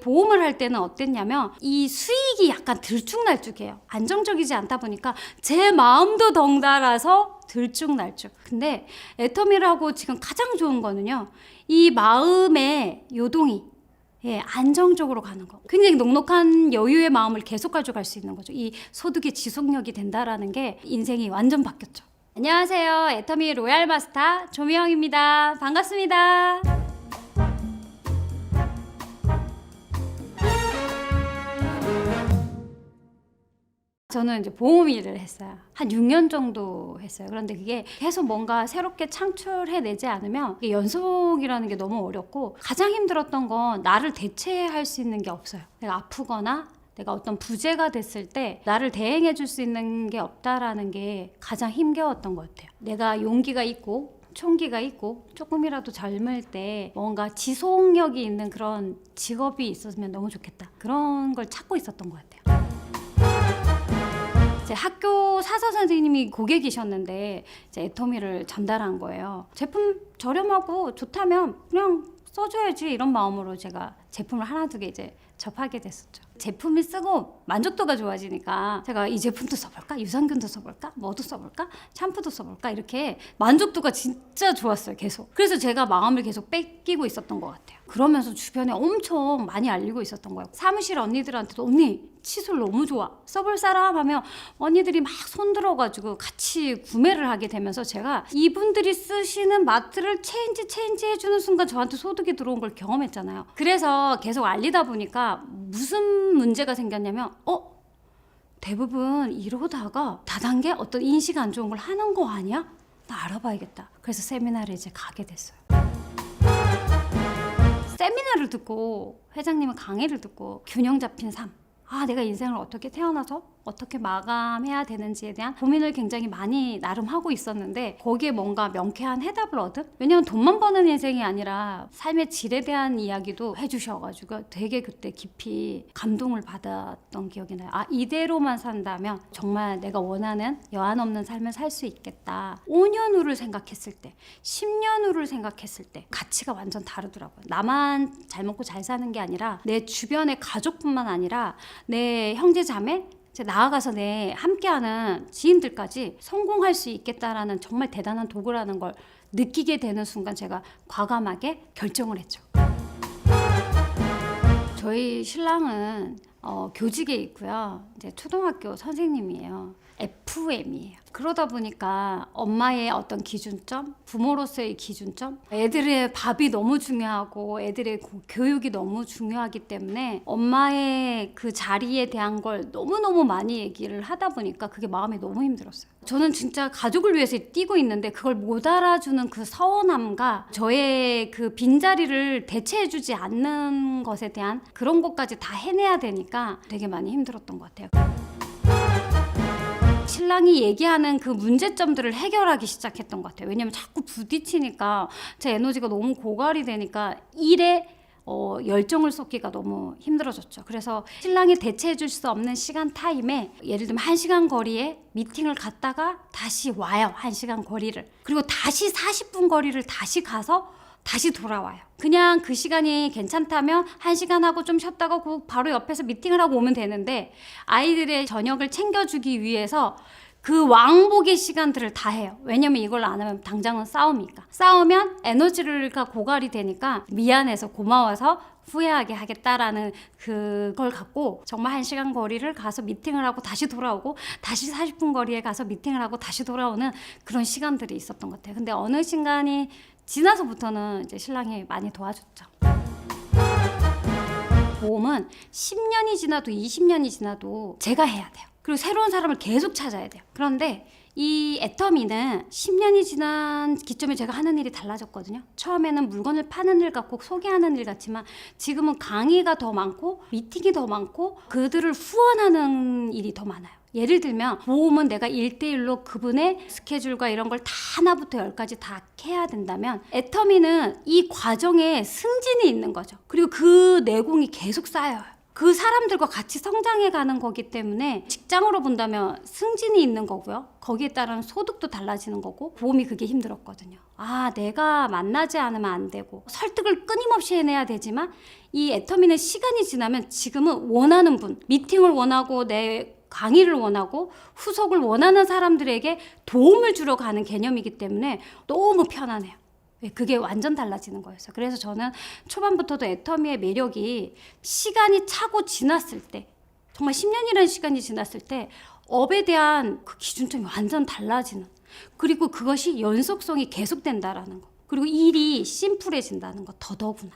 보험을 할 때는 어땠냐면 이 수익이 약간 들쭉날쭉해요. 안정적이지 않다 보니까 제 마음도 덩달아서 들쭉날쭉. 근데 애터미라고 지금 가장 좋은 거는요, 이 마음의 요동이 안정적으로 가는 거. 굉장히 넉넉한 여유의 마음을 계속 가져갈 수 있는 거죠. 이 소득의 지속력이 된다라는 게 인생이 완전 바뀌었죠. 안녕하세요. 애터미 로얄 마스터 조미영입니다. 반갑습니다. 저는 이제 보험 일을 했어요. 한 6년 정도 했어요. 그런데 그게 계속 뭔가 새롭게 창출해내지 않으면 이게 연속이라는 게 너무 어렵고, 가장 힘들었던 건 나를 대체할 수 있는 게 없어요. 내가 아프거나 내가 어떤 부재가 됐을 때 나를 대행해 줄 수 있는 게 없다라는 게 가장 힘겨웠던 것 같아요. 내가 용기가 있고 총기가 있고 조금이라도 젊을 때 뭔가 지속력이 있는 그런 직업이 있었으면 너무 좋겠다. 그런 걸 찾고 있었던 것 같아요. 제 학교 사서 선생님이 고객이셨는데 이제 애터미를 전달한 거예요. 제품 저렴하고 좋다면 그냥 써줘야지, 이런 마음으로 제가 제품을 하나 두 개 이제 접하게 됐었죠. 제품을 쓰고 만족도가 좋아지니까 제가 이 제품도 써볼까? 유산균도 써볼까? 뭐도 써볼까? 샴푸도 써볼까? 이렇게 만족도가 진짜 좋았어요, 계속. 그래서 제가 마음을 계속 뺏기고 있었던 것 같아요. 그러면서 주변에 엄청 많이 알리고 있었던 거예요. 사무실 언니들한테도 언니 칫솔 너무 좋아, 써볼 사람? 하면 언니들이 막 손들어가지고 같이 구매를 하게 되면서 제가 이분들이 쓰시는 마트를 체인지 해주는 순간 저한테 소득이 들어온 걸 경험했잖아요. 그래서 계속 알리다 보니까 무슨 문제가 생겼냐면 대부분 이러다가 다단계 어떤 인식 안 좋은 걸 하는 거 아니야? 나 알아봐야겠다. 그래서 세미나를 이제 가게 됐어요. 세미나를 듣고, 회장님의 강의를 듣고 균형 잡힌 삶, 내가 인생을 어떻게 태어나서 어떻게 마감해야 되는지에 대한 고민을 굉장히 많이 나름 하고 있었는데, 거기에 뭔가 명쾌한 해답을 얻은? 왜냐면 돈만 버는 인생이 아니라 삶의 질에 대한 이야기도 해주셔가지고 되게 그때 깊이 감동을 받았던 기억이 나요. 이대로만 산다면 정말 내가 원하는 여한 없는 삶을 살 수 있겠다. 5년 후를 생각했을 때, 10년 후를 생각했을 때 가치가 완전 다르더라고요. 나만 잘 먹고 잘 사는 게 아니라 내 주변의 가족뿐만 아니라 내 형제 자매, 나아가서 내 함께하는 지인들까지 성공할 수 있겠다라는 정말 대단한 도구라는 걸 느끼게 되는 순간 제가 과감하게 결정을 했죠. 저희 신랑은 교직에 있고요. 이제 초등학교 선생님이에요. FM이에요. 그러다 보니까 엄마의 어떤 기준점, 부모로서의 기준점, 애들의 밥이 너무 중요하고 애들의 교육이 너무 중요하기 때문에 엄마의 그 자리에 대한 걸 너무너무 많이 얘기를 하다 보니까 그게 마음이 너무 힘들었어요. 저는 진짜 가족을 위해서 뛰고 있는데 그걸 못 알아주는 그 서운함과 저의 그 빈자리를 대체해주지 않는 것에 대한 그런 것까지 다 해내야 되니까 되게 많이 힘들었던 것 같아요. 신랑이 얘기하는 그 문제점들을 해결하기 시작했던 것 같아요. 왜냐면 자꾸 부딪히니까 제 에너지가 너무 고갈이 되니까 일에 열정을 쏟기가 너무 힘들어졌죠. 그래서 신랑이 대체해 줄 수 없는 시간 타임에, 예를 들면 1시간 거리에 미팅을 갔다가 다시 와요. 1시간 거리를. 그리고 다시 40분 거리를 다시 가서 다시 돌아와요. 그냥 그 시간이 괜찮다면 1시간 하고 좀 쉬었다가 바로 옆에서 미팅을 하고 오면 되는데, 아이들의 저녁을 챙겨주기 위해서 그 왕복의 시간들을 다 해요. 왜냐면 이걸 안 하면 당장은 싸움이니까. 싸우면 에너지가 고갈이 되니까 미안해서 고마워서 후회하게 하겠다라는 그걸 갖고 정말 1시간 거리를 가서 미팅을 하고 다시 돌아오고, 다시 40분 거리에 가서 미팅을 하고 다시 돌아오는 그런 시간들이 있었던 것 같아요. 근데 어느 시간이 지나서부터는 이제 신랑이 많이 도와줬죠. 보험은 10년이 지나도 20년이 지나도 제가 해야 돼요. 그리고 새로운 사람을 계속 찾아야 돼요. 그런데 이 애터미는 10년이 지난 기점에 제가 하는 일이 달라졌거든요. 처음에는 물건을 파는 일 같고 소개하는 일 같지만 지금은 강의가 더 많고 미팅이 더 많고 그들을 후원하는 일이 더 많아요. 예를 들면 보험은 내가 1대1로 그분의 스케줄과 이런 걸 다 하나부터 열까지 다 해야 된다면, 애터미는 이 과정에 승진이 있는 거죠. 그리고 그 내공이 계속 쌓여요. 그 사람들과 같이 성장해 가는 거기 때문에 직장으로 본다면 승진이 있는 거고요. 거기에 따른 소득도 달라지는 거고 보험이 그게 힘들었거든요. 아, 내가 만나지 않으면 안 되고 설득을 끊임없이 해내야 되지만 이 애터미는 시간이 지나면 지금은 원하는 분, 미팅을 원하고 내 강의를 원하고 후속을 원하는 사람들에게 도움을 주러 가는 개념이기 때문에 너무 편하네요. 그게 완전 달라지는 거였어요. 그래서 저는 초반부터도 애터미의 매력이 시간이 차고 지났을 때, 정말 10년이라는 시간이 지났을 때 업에 대한 그 기준점이 완전 달라지는, 그리고 그것이 연속성이 계속된다라는 거, 그리고 일이 심플해진다는 거 더더구나.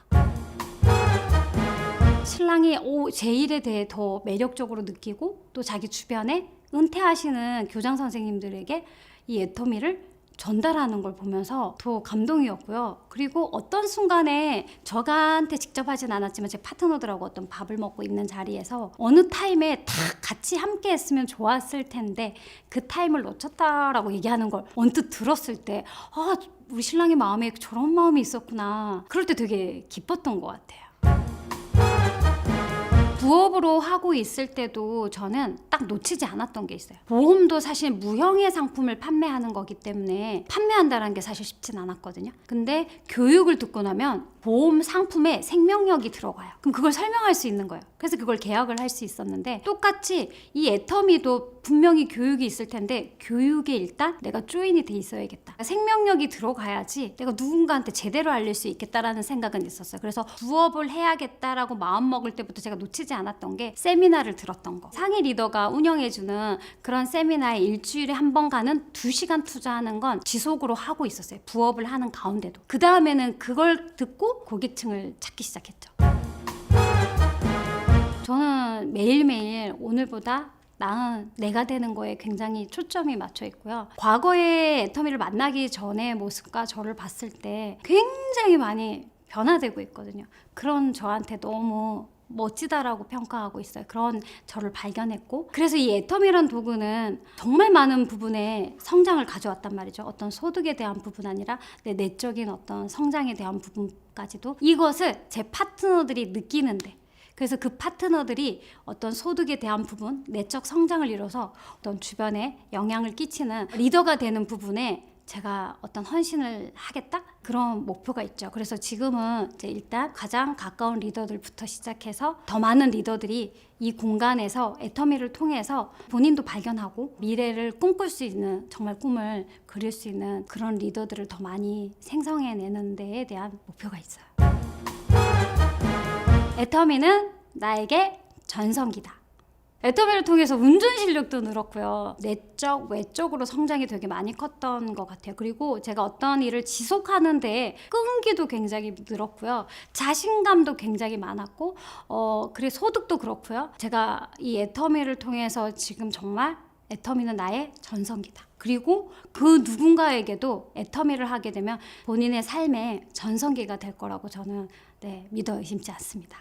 신랑이 제 일에 대해 더 매력적으로 느끼고 또 자기 주변에 은퇴하시는 교장 선생님들에게 이 애터미를 전달하는 걸 보면서 더 감동이었고요. 그리고 어떤 순간에 저한테 직접 하진 않았지만 제 파트너들하고 어떤 밥을 먹고 있는 자리에서 어느 타임에 다 같이 함께 했으면 좋았을 텐데 그 타임을 놓쳤다라고 얘기하는 걸 언뜻 들었을 때 아, 우리 신랑의 마음에 저런 마음이 있었구나. 그럴 때 되게 기뻤던 것 같아요. 부업으로 하고 있을 때도 저는 딱 놓치지 않았던 게 있어요. 보험도 사실 무형의 상품을 판매하는 거기 때문에 판매한다는 게 사실 쉽진 않았거든요. 근데 교육을 듣고 나면 보험 상품에 생명력이 들어가요. 그럼 그걸 설명할 수 있는 거예요. 그래서 그걸 계약을 할 수 있었는데 똑같이 이 애터미도 분명히 교육이 있을 텐데 교육에 일단 내가 조인이 돼 있어야겠다. 생명력이 들어가야지 내가 누군가한테 제대로 알릴 수 있겠다라는 생각은 있었어요. 그래서 부업을 해야겠다라고 마음먹을 때부터 제가 놓치지 않았던 게 세미나를 들었던 거. 상위 리더가 운영해주는 그런 세미나에 일주일에 한 번 가는 2시간 투자하는 건 지속으로 하고 있었어요. 부업을 하는 가운데도. 그 다음에는 그걸 듣고 고객층을 찾기 시작했죠. 저는 매일매일 오늘보다 나은 내가 되는 거에 굉장히 초점이 맞춰 있고요. 과거의 애터미를 만나기 전의 모습과 저를 봤을 때 굉장히 많이 변화되고 있거든요. 그런 저한테 너무 멋지다라고 평가하고 있어요. 그런 저를 발견했고, 그래서 이 애터미란 도구는 정말 많은 부분에 성장을 가져왔단 말이죠. 어떤 소득에 대한 부분 아니라 내 내적인 어떤 성장에 대한 부분까지도 이것을 제 파트너들이 느끼는데, 그래서 그 파트너들이 어떤 소득에 대한 부분, 내적 성장을 이뤄서 어떤 주변에 영향을 끼치는 리더가 되는 부분에 제가 어떤 헌신을 하겠다? 그런 목표가 있죠. 그래서 지금은 이제 일단 가장 가까운 리더들부터 시작해서 더 많은 리더들이 이 공간에서 애터미를 통해서 본인도 발견하고 미래를 꿈꿀 수 있는, 정말 꿈을 그릴 수 있는 그런 리더들을 더 많이 생성해내는 데에 대한 목표가 있어요. 애터미는 나에게 전성기다. 애터미를 통해서 운전 실력도 늘었고요. 내적, 외적으로 성장이 되게 많이 컸던 것 같아요. 그리고 제가 어떤 일을 지속하는 데에 끈기도 굉장히 늘었고요. 자신감도 굉장히 많았고, 그리고 소득도 그렇고요. 제가 이 애터미를 통해서 지금 정말 애터미는 나의 전성기다. 그리고 그 누군가에게도 애터미를 하게 되면 본인의 삶의 전성기가 될 거라고 저는 믿어 의심치 않습니다.